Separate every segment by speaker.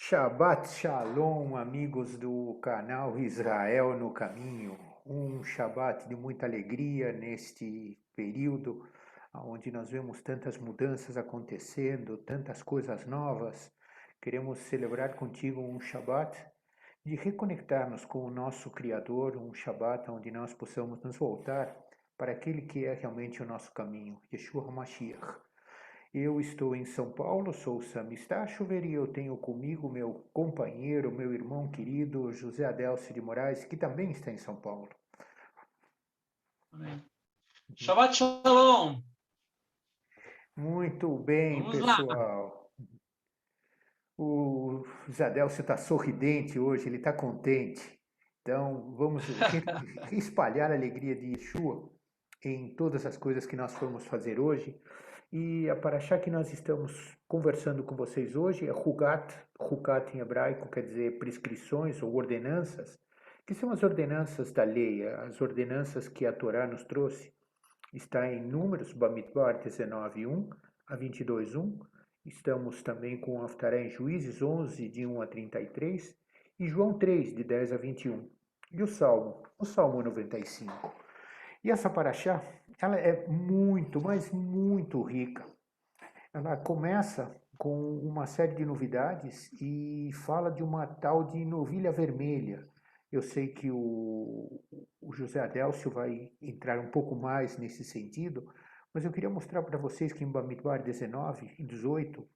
Speaker 1: Shabbat Shalom, amigos do canal Israel no Caminho. Um Shabbat de muita alegria neste período onde nós vemos tantas mudanças acontecendo, tantas coisas novas. Queremos celebrar contigo um Shabbat de reconectarmos com o nosso Criador, um Shabbat onde nós possamos nos voltar para aquele que é realmente o nosso caminho, Yeshua HaMashiach. Eu estou em São Paulo, sou Sami Stachover e eu tenho comigo meu companheiro, meu irmão querido José Adelcio de Moraes, que também está em São Paulo.
Speaker 2: Amém. Shabbat Shalom!
Speaker 1: Muito bem,
Speaker 2: Vamos lá!
Speaker 1: pessoal. O José Adelcio está sorridente hoje, ele está contente. Então, vamos espalhar a alegria de Yeshua em todas as coisas que nós formos fazer hoje. E a paraxá que nós estamos conversando com vocês hoje é Hugat. Hugat em hebraico quer dizer prescrições ou ordenanças, que são as ordenanças da lei, as ordenanças que a Torá nos trouxe. Está em Números, Bamidbar 19:1 a 22:1. Estamos também com Haftará em Juízes 11, de 1 a 33, e João 3, de 10 a 21. E o Salmo 95. E essa paraxá, ela é muito, mas muito rica. Ela começa com uma série de novidades e fala de uma tal de novilha vermelha. Eu sei que o José Adelcio vai entrar um pouco mais nesse sentido, mas eu queria mostrar para vocês que em Bamidbar 19 e 18,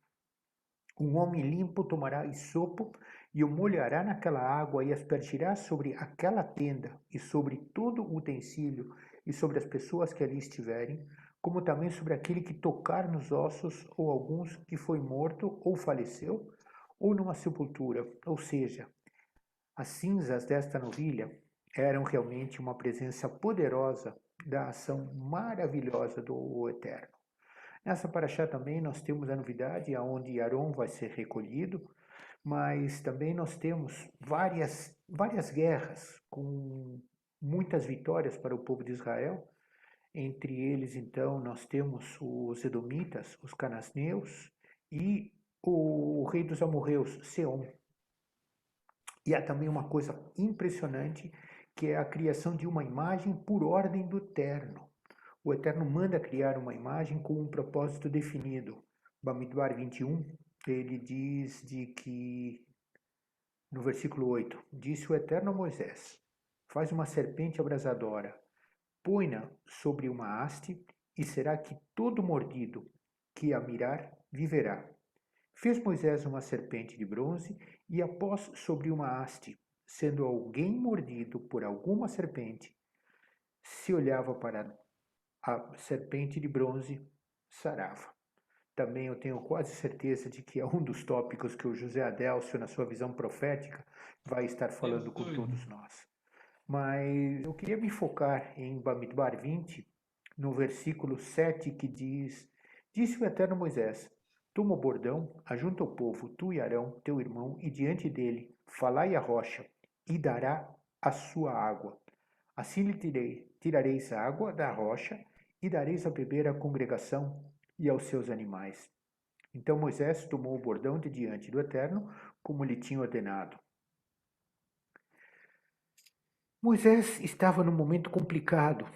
Speaker 1: um homem limpo tomará isopo e o molhará naquela água e aspergirá sobre aquela tenda e sobre todo o utensílio e sobre as pessoas que ali estiverem, como também sobre aquele que tocar nos ossos ou alguns que foi morto ou faleceu, ou numa sepultura. Ou seja, as cinzas desta novilha eram realmente uma presença poderosa da ação maravilhosa do Eterno. Nessa paraxá também nós temos a novidade aonde Aron vai ser recolhido, mas também nós temos várias guerras com muitas vitórias para o povo de Israel. Entre eles, então, nós temos os Edomitas, os Cananeus e o rei dos amorreus, Seom. E há também uma coisa impressionante, que é a criação de uma imagem por ordem do Eterno. O Eterno manda criar uma imagem com um propósito definido. Bamidbar 21, ele diz de que, no versículo 8, disse o Eterno a Moisés, faz uma serpente abrasadora, põe-na sobre uma haste, e será que todo mordido que a mirar viverá. Fez Moisés uma serpente de bronze e a pôs sobre uma haste, sendo alguém mordido por alguma serpente, se olhava para a serpente de bronze, sarava. Também eu tenho quase certeza de que é um dos tópicos que o José Adelcio, na sua visão profética, vai estar falando com todos nós. Mas eu queria me focar em Bamidbar 20, no versículo 7, que diz: Disse o Eterno Moisés: Toma o bordão, ajunta o povo, tu e Arão, teu irmão, e diante dele falai a rocha, e dará a sua água. Assim lhe tirareis a água da rocha, e dareis a beber à congregação e aos seus animais. Então Moisés tomou o bordão de diante do Eterno, como lhe tinha ordenado. Moisés estava num momento complicado.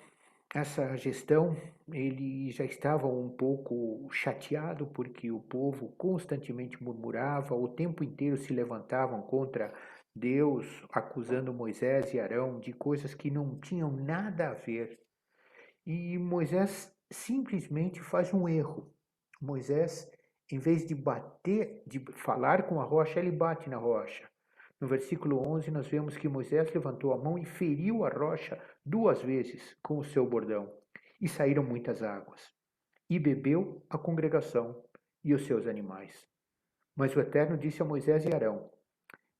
Speaker 1: Essa gestão, ele já estava um pouco chateado porque o povo constantemente murmurava, o tempo inteiro se levantavam contra Deus, acusando Moisés e Arão de coisas que não tinham nada a ver. E Moisés simplesmente faz um erro. Moisés, em vez de bater, de falar com a rocha, ele bate na rocha. No versículo 11, nós vemos que Moisés levantou a mão e feriu a rocha 2 vezes com o seu bordão, e saíram muitas águas. E bebeu a congregação e os seus animais. Mas o Eterno disse a Moisés e Arão: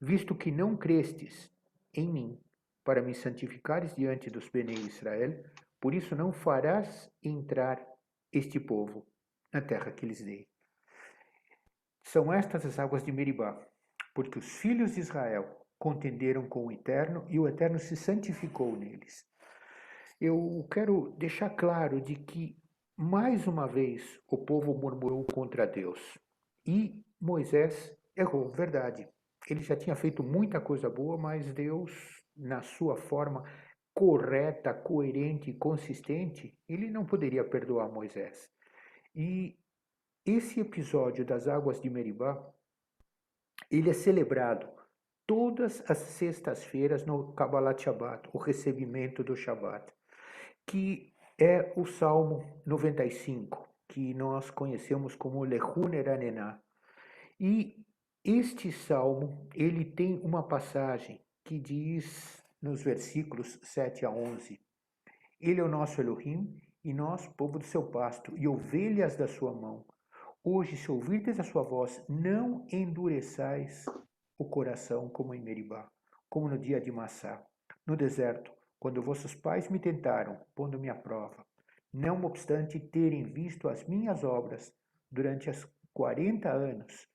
Speaker 1: Visto que não crestes em mim, para me santificares diante dos Bnei Israel, por isso não farás entrar este povo na terra que lhes dei. São estas as águas de Meribá, porque os filhos de Israel contenderam com o Eterno e o Eterno se santificou neles. Eu quero deixar claro de que, mais uma vez, o povo murmurou contra Deus. E Moisés errou, verdade. ele já tinha feito muita coisa boa, mas Deus, na sua forma correta, coerente e consistente, ele não poderia perdoar Moisés. E esse episódio das águas de Meribá, ele é celebrado todas as sextas-feiras no Kabbalat Shabbat, o recebimento do Shabbat, que é o Salmo 95, que nós conhecemos como Lechun Eranená. E este salmo, ele tem uma passagem que diz nos versículos 7 a 11: Ele é o nosso Elohim, e nós, povo do seu pasto, e ovelhas da sua mão. Hoje, se ouvirdes a sua voz, não endureçais o coração como em Meribá, como no dia de Massá, no deserto, quando vossos pais me tentaram, pondo-me à prova. Não obstante terem visto as minhas obras durante as 40 anos,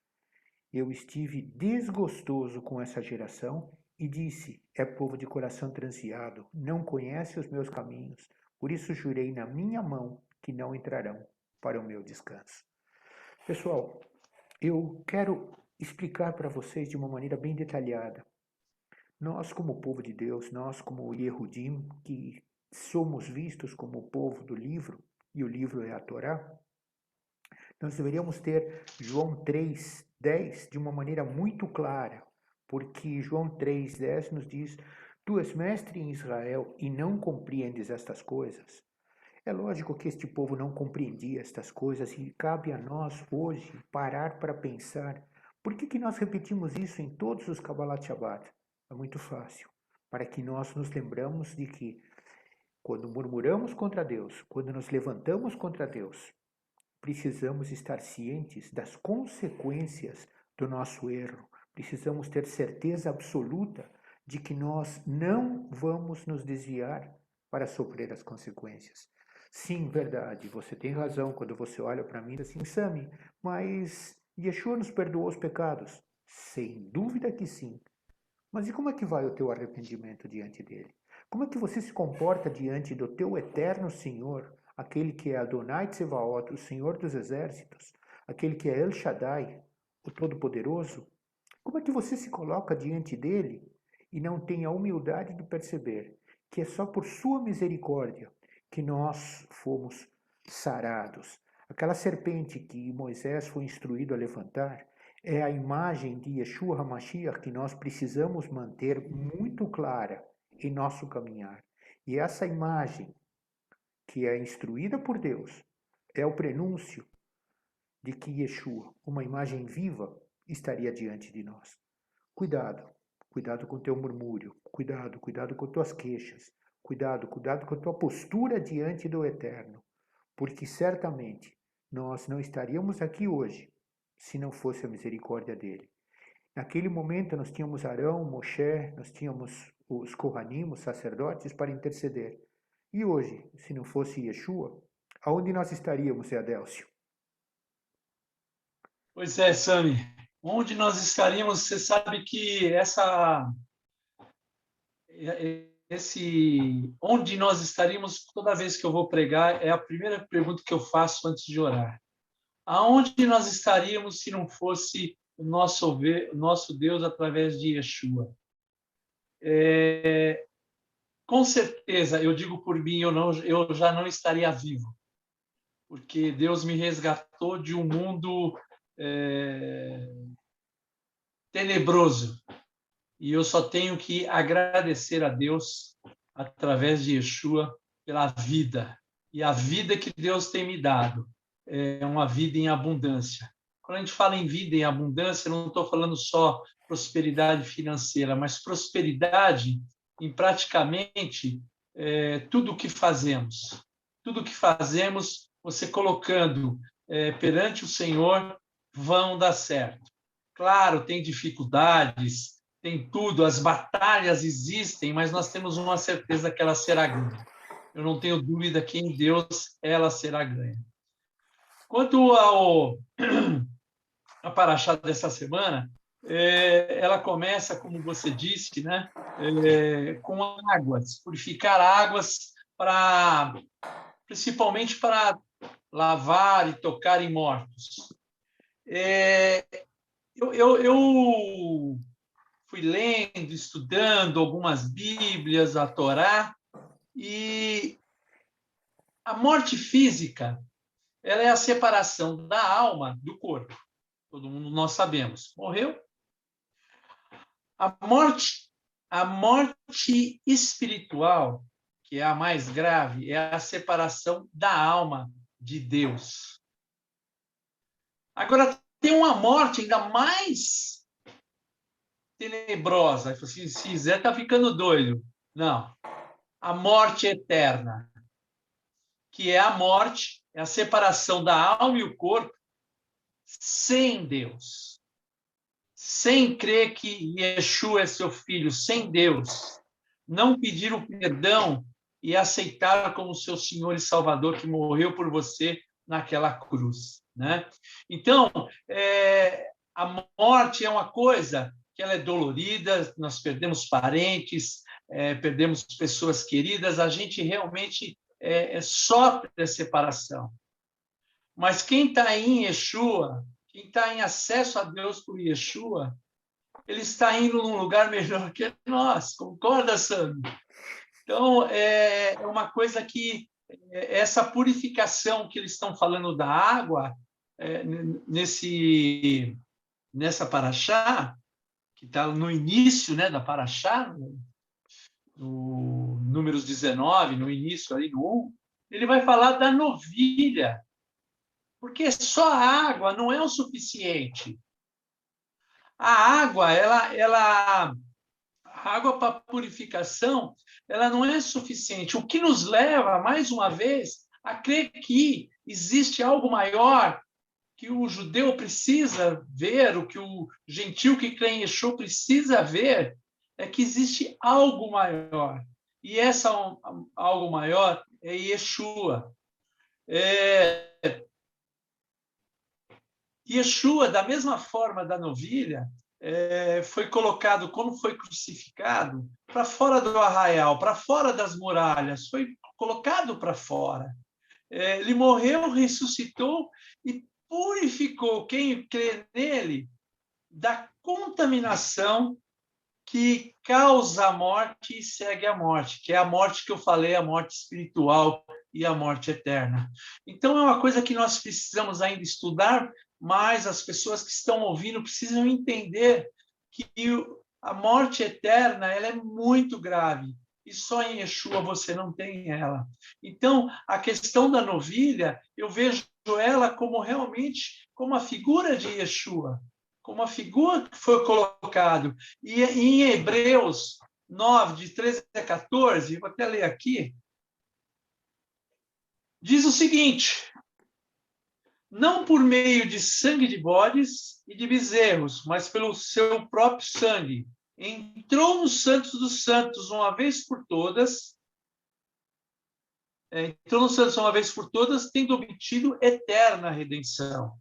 Speaker 1: eu estive desgostoso com essa geração e disse: é povo de coração transviado, não conhece os meus caminhos, por isso jurei na minha mão que não entrarão para o meu descanso. Pessoal, eu quero explicar para vocês de uma maneira bem detalhada. Nós, como povo de Deus, nós, como Yehudim, que somos vistos como o povo do livro, e o livro é a Torá, nós deveríamos ter João 3:10 de uma maneira muito clara, porque João 3:10 nos diz: Tu és mestre em Israel e não compreendes estas coisas. É lógico que este povo não compreendia estas coisas e cabe a nós hoje parar para pensar por que nós repetimos isso em todos os Kabbalat Shabbat. É muito fácil, para que nós nos lembramos de que quando murmuramos contra Deus, quando nos levantamos contra Deus, precisamos estar cientes das consequências do nosso erro. Precisamos ter certeza absoluta de que nós não vamos nos desviar para sofrer as consequências. Sim, verdade, você tem razão quando você olha para mim assim, Sami, mas Yeshua nos perdoou os pecados? Sem dúvida que sim. Mas e como é que vai o teu arrependimento diante dele? Como é que você se comporta diante do teu eterno Senhor, aquele que é Adonai Tsevaot, o Senhor dos Exércitos, aquele que é El Shaddai, o Todo-Poderoso? Como é que você se coloca diante dele e não tem a humildade de perceber que é só por sua misericórdia que nós fomos sarados? Aquela serpente que Moisés foi instruído a levantar é a imagem de Yeshua HaMashiach que nós precisamos manter muito clara em nosso caminhar. E essa imagem, que é instruída por Deus, é o prenúncio de que Yeshua, uma imagem viva, estaria diante de nós. Cuidado, cuidado com o teu murmúrio, cuidado com tuas queixas, cuidado com a tua postura diante do Eterno, porque certamente nós não estaríamos aqui hoje se não fosse a misericórdia dele. Naquele momento nós tínhamos Arão, Moshe, nós tínhamos os Kohanim, os sacerdotes, para interceder. E hoje, se não fosse Yeshua, aonde nós estaríamos, Adélcio?
Speaker 2: Pois é, Sami. Onde nós estaríamos? Você sabe que onde nós estaríamos toda vez que eu vou pregar é a primeira pergunta que eu faço antes de orar. Aonde nós estaríamos se não fosse o nosso Deus através de Yeshua? Com certeza, eu digo por mim, eu já não estaria vivo, porque Deus me resgatou de um mundo tenebroso. E eu só tenho que agradecer a Deus através de Yeshua pela vida. E a vida que Deus tem me dado é uma vida em abundância. Quando a gente fala em vida em abundância, eu não estou falando só prosperidade financeira, mas prosperidade em praticamente tudo o que fazemos. Tudo o que fazemos, você colocando perante o Senhor, vão dar certo. Claro, tem dificuldades, tem tudo, as batalhas existem, mas nós temos uma certeza que ela será ganha. Eu não tenho dúvida que em Deus ela será ganha. Quanto a paraxá dessa semana, ela começa, como você disse, né, com águas, purificar águas principalmente para lavar e tocar em mortos. Eu fui lendo, estudando algumas Bíblias, a Torá, e a morte física, ela é a separação da alma do corpo. Todo mundo nós sabemos. Morreu. A morte espiritual, que é a mais grave, é a separação da alma de Deus. Agora, tem uma morte ainda mais tenebrosa. Se Zé está ficando doido. Não. A morte eterna, que é a morte, é a separação da alma e o corpo sem Deus. Sem crer que Yeshua é seu filho, sem Deus. Não pedir o perdão e aceitar como seu Senhor e Salvador que morreu por você naquela cruz, né? Então, a morte é uma coisa que ela é dolorida, nós perdemos parentes, perdemos pessoas queridas, a gente realmente sofre a separação. Mas quem está em Yeshua, quem está em acesso a Deus por Yeshua, ele está indo num lugar melhor que nós. Concorda, Sandro? Então, é uma coisa que essa purificação que eles estão falando da água, nessa paraxá, que está no início, né, da paraxá, no Números 19, no início, ali no 1, ele vai falar da novilha, porque só a água não é o suficiente. A água, a água para purificação, ela não é suficiente. O que nos leva, mais uma vez, a crer que existe algo maior que o judeu precisa ver, o que o gentil que crê em Yeshua precisa ver, é que existe algo maior. E essa algo maior é Yeshua. Yeshua, da mesma forma da novilha, foi colocado, quando foi crucificado, para fora do arraial, para fora das muralhas, foi colocado para fora. Ele morreu, ressuscitou e purificou quem crê nele da contaminação que causa a morte e segue a morte, que é a morte que eu falei, a morte espiritual e a morte eterna. Então, é uma coisa que nós precisamos ainda estudar, mas as pessoas que estão ouvindo precisam entender que a morte eterna ela é muito grave, e só em Yeshua você não tem ela. Então, a questão da novilha, eu vejo ela como realmente como a figura de Yeshua, como a figura que foi colocado. E em Hebreus 9, de 13 a 14, vou até ler aqui, diz o seguinte: não por meio de sangue de bodes e de bezerros, mas pelo seu próprio sangue, entrou nos Santos dos Santos uma vez por todas, tendo obtido eterna redenção.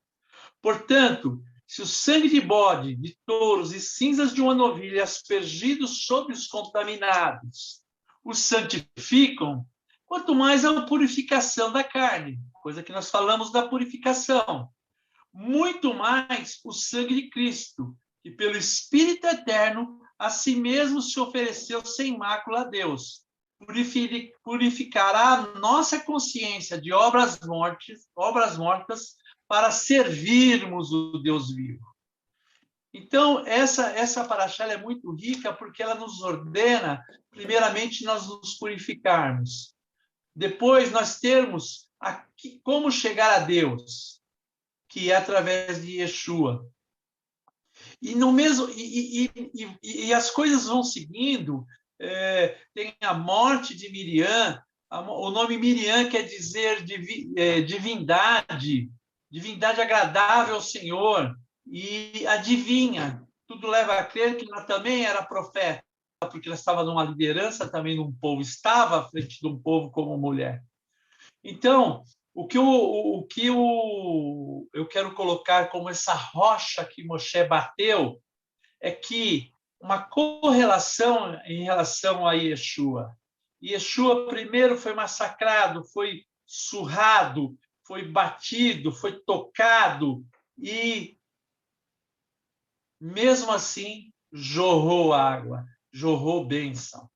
Speaker 2: Portanto, se o sangue de bode, de touros e cinzas de uma novilha aspergidos sobre os contaminados os santificam, quanto mais a purificação da carne, coisa que nós falamos da purificação, muito mais o sangue de Cristo, que pelo Espírito Eterno a si mesmo se ofereceu sem mácula a Deus, purificará a nossa consciência de obras mortas para servirmos o Deus vivo. Então, essa paraxá é muito rica porque ela nos ordena, primeiramente, nós nos purificarmos. Depois, nós termos como chegar a Deus, que é através de Yeshua. E no mesmo e as coisas vão seguindo. Tem a morte de Miriam. O nome Miriam quer dizer divindade, divindade agradável ao Senhor, e adivinha. Tudo leva a crer que ela também era profeta, porque ela estava numa liderança também num povo, estava à frente de um povo como mulher. Então, o que eu quero colocar como essa rocha que Moshe bateu é que uma correlação em relação a Yeshua. Yeshua primeiro foi massacrado, foi surrado, foi batido, foi tocado, e mesmo assim jorrou água, jorrou bênção.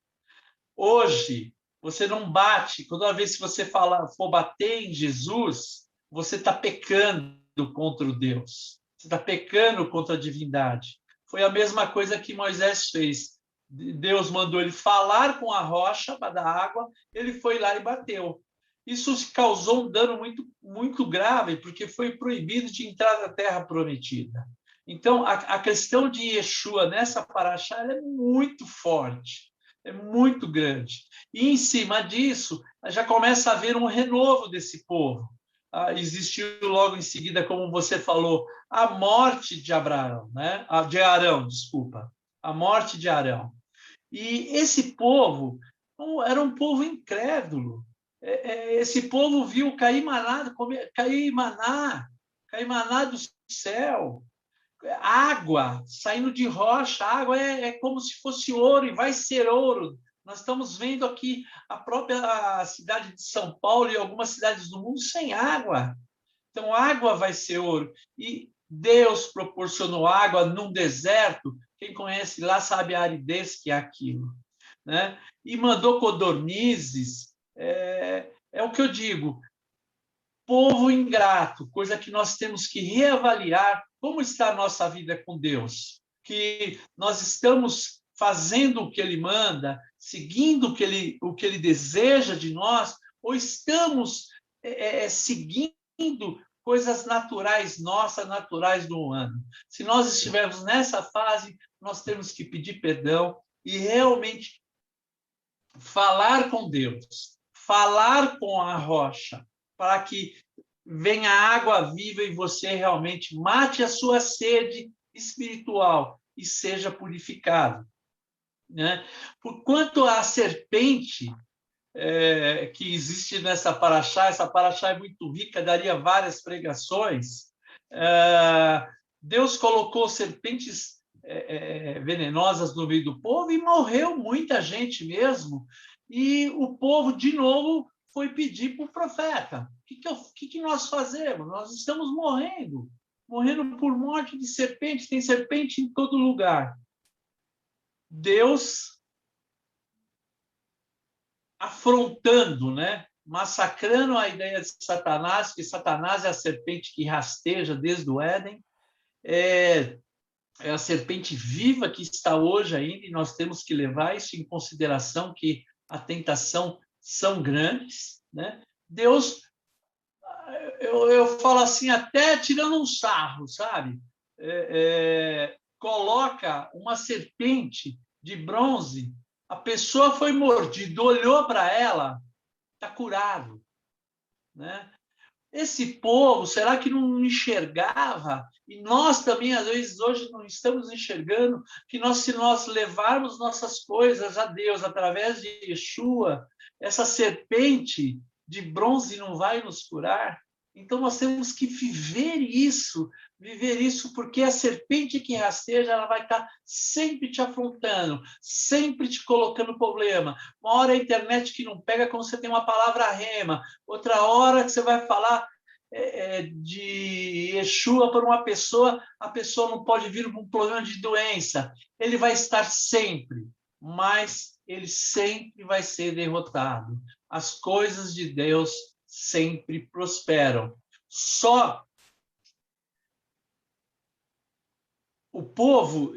Speaker 2: Hoje, você não bate, toda vez que você for bater em Jesus, você está pecando contra o Deus, você está pecando contra a divindade. Foi a mesma coisa que Moisés fez. Deus mandou ele falar com a rocha para dar água, ele foi lá e bateu. Isso causou um dano muito, muito grave, porque foi proibido de entrar na terra prometida. Então, a questão de Yeshua nessa paraxá é muito forte, é muito grande. E, em cima disso, já começa a haver um renovo desse povo. Existiu logo em seguida, como você falou, a morte de Abraão, né? De Arão, desculpa, a morte de Arão. E esse povo era um povo incrédulo. Esse povo viu cair maná do céu, água saindo de rocha, a água é como se fosse ouro e vai ser ouro. Nós estamos vendo aqui a própria cidade de São Paulo e algumas cidades do mundo sem água. Então, água vai ser ouro. E Deus proporcionou água num deserto. Quem conhece lá sabe a aridez que é aquilo, né? E mandou codornizes. É o que eu digo. Povo ingrato, coisa que nós temos que reavaliar como está a nossa vida com Deus. Que nós estamos fazendo o que Ele manda, seguindo o que Ele deseja de nós, ou estamos seguindo coisas naturais nossas, naturais do humano. Se nós estivermos nessa fase, nós temos que pedir perdão e realmente falar com Deus, falar com a rocha, para que venha água viva e você realmente mate a sua sede espiritual e seja purificado, né? Por quanto à serpente que existe nessa paraxá, essa paraxá é muito rica, daria várias pregações. Deus colocou serpentes venenosas no meio do povo e morreu muita gente mesmo. E o povo, de novo, foi pedir para o profeta. O que nós fazemos? Nós estamos morrendo por morte de serpente, tem serpente em todo lugar. Deus afrontando, né? Massacrando a ideia de Satanás, que Satanás é a serpente que rasteja desde o Éden, é a serpente viva que está hoje ainda, e nós temos que levar isso em consideração, que a tentação são grandes, né? Deus, eu falo assim, até tirando um sarro, sabe? Coloca uma serpente de bronze, a pessoa foi mordida, olhou para ela, está curado, né? Esse povo, será que não enxergava? E nós também, às vezes, hoje não estamos enxergando que se nós levarmos nossas coisas a Deus através de Yeshua, essa serpente de bronze não vai nos curar? Então, nós temos que viver isso, porque a serpente que rasteja, ela vai estar sempre te afrontando, sempre te colocando problema. Uma hora a internet que não pega quando você tem uma palavra rema, outra hora que você vai falar de Yeshua para uma pessoa, a pessoa não pode vir com um problema de doença. Ele vai estar sempre, mas ele sempre vai ser derrotado. As coisas de Deus sempre prosperam. Só o povo,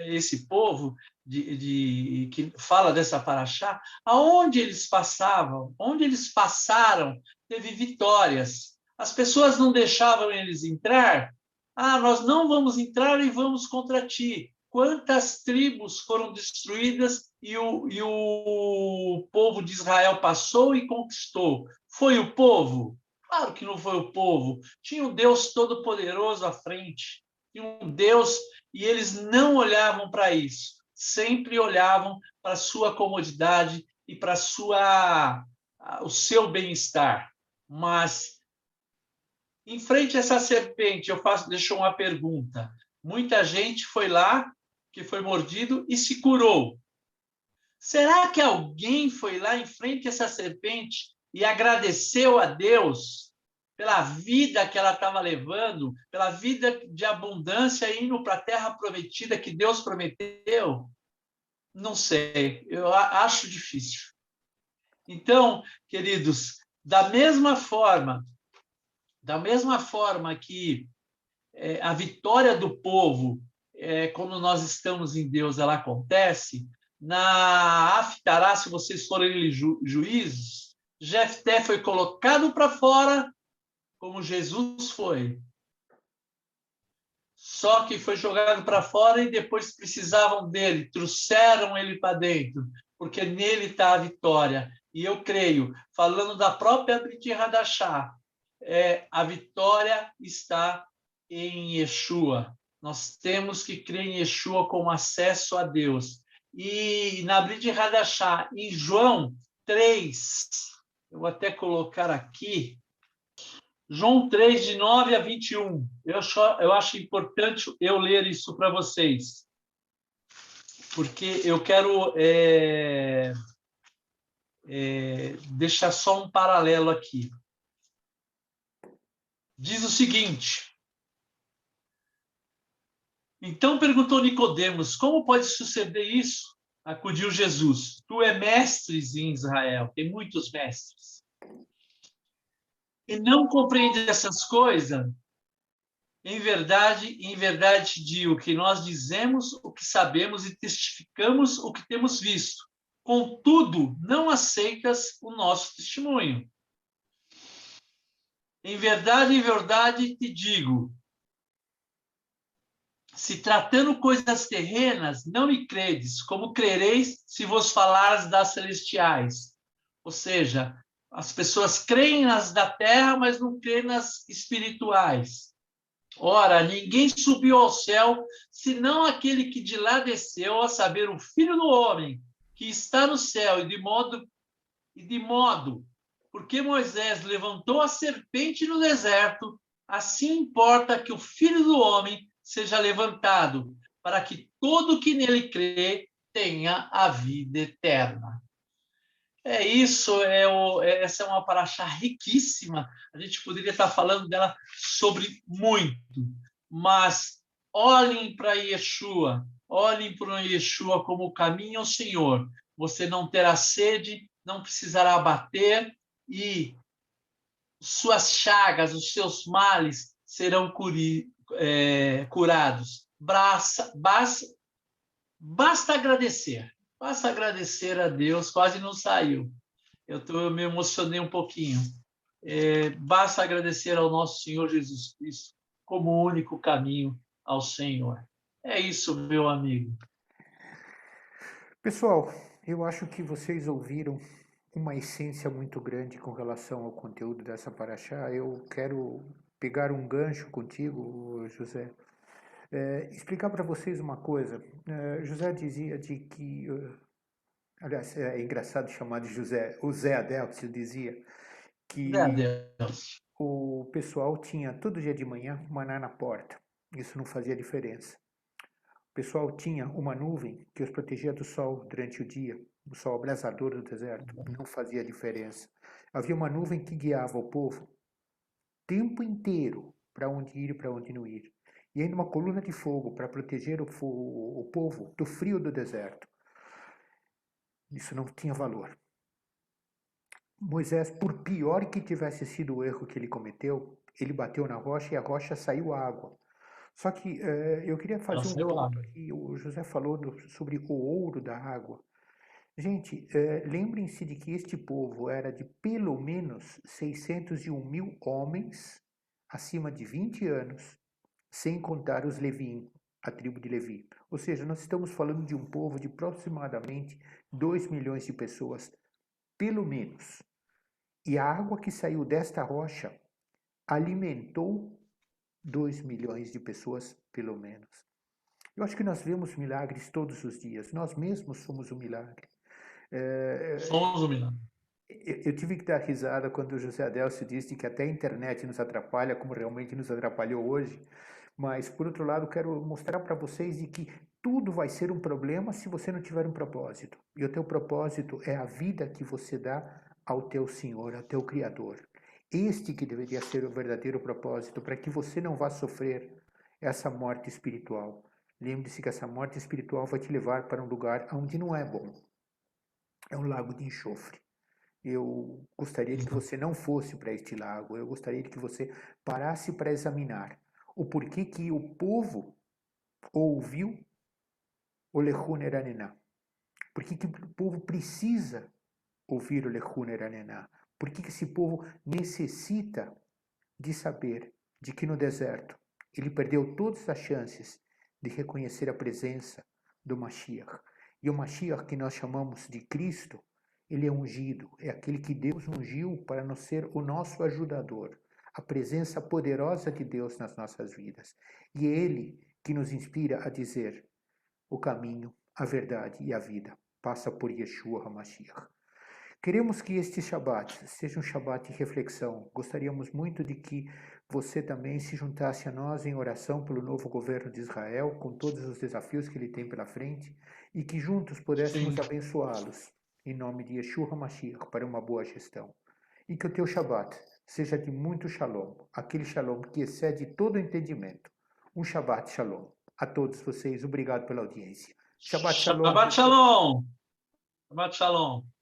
Speaker 2: esse povo que fala dessa paraxá, aonde eles passavam, onde eles passaram, teve vitórias. As pessoas não deixavam eles entrar. Nós não vamos entrar e vamos contra ti. Quantas tribos foram destruídas e o povo de Israel passou e conquistou? Foi o povo? Claro que não foi o povo. Tinha um Deus Todo-Poderoso à frente. Tinha um Deus, e eles não olhavam para isso. Sempre olhavam para a sua comodidade e para o seu bem-estar. Mas, em frente a essa serpente, deixo uma pergunta. Muita gente foi lá, que foi mordido, e se curou. Será que alguém foi lá em frente a essa serpente e agradeceu a Deus pela vida que ela estava levando, pela vida de abundância indo para a terra prometida que Deus prometeu? Não sei, eu acho difícil. Então, queridos, da mesma forma que a vitória do povo, quando nós estamos em Deus, ela acontece, na Aftará, se vocês forem juízes, Jefté foi colocado para fora, como Jesus foi. Só que foi jogado para fora e depois precisavam dele, trouxeram ele para dentro, porque nele está a vitória. E eu creio, falando da própria Brit Hadashah, a vitória está em Yeshua. Nós temos que crer em Yeshua como acesso a Deus. E na Brit Hadashah, em João 3, eu vou até colocar aqui, João 3, de 9 a 21. Eu acho importante eu ler isso para vocês, porque eu quero deixar só um paralelo aqui. Diz o seguinte: então perguntou Nicodemos, como pode suceder isso? Acudiu Jesus: tu é mestres em Israel, tem muitos mestres, e não compreende essas coisas? Em verdade te digo que nós dizemos o que sabemos e testificamos o que temos visto. Contudo, não aceitas o nosso testemunho. Em verdade te digo, se tratando coisas terrenas, não me credes, como crereis se vos falares das celestiais. Ou seja, as pessoas creem nas da terra, mas não creem nas espirituais. Ora, ninguém subiu ao céu, senão aquele que de lá desceu, a saber, o Filho do Homem, que está no céu, e de modo, porque Moisés levantou a serpente no deserto, assim importa que o Filho do Homem seja levantado, para que todo que nele crê tenha a vida eterna. É isso, essa é uma paraxá riquíssima. A gente poderia estar falando dela sobre muito, mas olhem para Yeshua, olhem para Yeshua como o caminho ao Senhor. Você não terá sede, não precisará bater e suas chagas, os seus males serão curados. Basta agradecer. Basta agradecer a Deus. Quase não saiu. Eu me emocionei um pouquinho. Basta agradecer ao nosso Senhor Jesus Cristo como o único caminho ao Senhor. É isso, meu amigo.
Speaker 1: Pessoal, eu acho que vocês ouviram uma essência muito grande com relação ao conteúdo dessa paraxá. Eu quero pegar um gancho contigo, José, explicar para vocês uma coisa. José dizia de que, aliás, é engraçado chamar de José, o Zé Adélcio dizia
Speaker 2: Glória a
Speaker 1: que
Speaker 2: Deus.
Speaker 1: o pessoal tinha todo dia de manhã maná na porta. Isso não fazia diferença. O pessoal tinha uma nuvem que os protegia do sol durante o dia, o sol abrasador do deserto. Não fazia diferença. Havia uma nuvem que guiava o povo o tempo inteiro para onde ir e para onde não ir. E ainda uma coluna de fogo para proteger o povo do frio do deserto. Isso não tinha valor. Moisés, por pior que tivesse sido o erro que ele cometeu, ele bateu na rocha e a rocha saiu água. Só que eu queria fazer um ponto aqui. O José falou sobre o ouro da água. Gente, lembrem-se de que este povo era de pelo menos 601 mil homens acima de 20 anos, sem contar os Levim, a tribo de Levi. Ou seja, nós estamos falando de um povo de aproximadamente 2 milhões de pessoas, pelo menos. E a água que saiu desta rocha alimentou 2 milhões de pessoas, pelo menos. Eu acho que nós vemos milagres todos os dias. Nós mesmos somos um milagre.
Speaker 2: Somos humilhados.
Speaker 1: Eu tive que dar risada quando o José Adélcio disse que até a internet nos atrapalha, como realmente nos atrapalhou hoje. Mas, por outro lado, quero mostrar para vocês de que tudo vai ser um problema se você não tiver um propósito. E o teu propósito é a vida que você dá ao teu Senhor, ao teu Criador. Este que deveria ser o verdadeiro propósito, para que você não vá sofrer essa morte espiritual. Lembre-se que essa morte espiritual vai te levar para um lugar onde não é bom. É um lago de enxofre. Eu gostaria de que você não fosse para este lago. Eu gostaria de que você parasse para examinar o porquê que o povo ouviu o Lechun Eranená. Por que o povo precisa ouvir o Lechun Eranená? Por que esse povo necessita de saber de que no deserto ele perdeu todas as chances de reconhecer a presença do Mashiach? E o Mashiach que nós chamamos de Cristo, ele é ungido, é aquele que Deus ungiu para nos ser o nosso ajudador, a presença poderosa de Deus nas nossas vidas. E é ele que nos inspira a dizer: o caminho, a verdade e a vida passa por Yeshua HaMashiach. Queremos que este Shabat seja um Shabat de reflexão. Gostaríamos muito de que você também se juntasse a nós em oração pelo novo governo de Israel, com todos os desafios que ele tem pela frente, e que juntos pudéssemos
Speaker 2: Sim.
Speaker 1: abençoá-los, em nome de Yeshua HaMashiach, para uma boa gestão. E que o teu Shabat seja de muito Shalom, aquele Shalom que excede todo entendimento. Um Shabat Shalom. A todos vocês, obrigado pela audiência. Shabbat Shalom.
Speaker 2: Shabbat Shalom. Shabbat Shalom.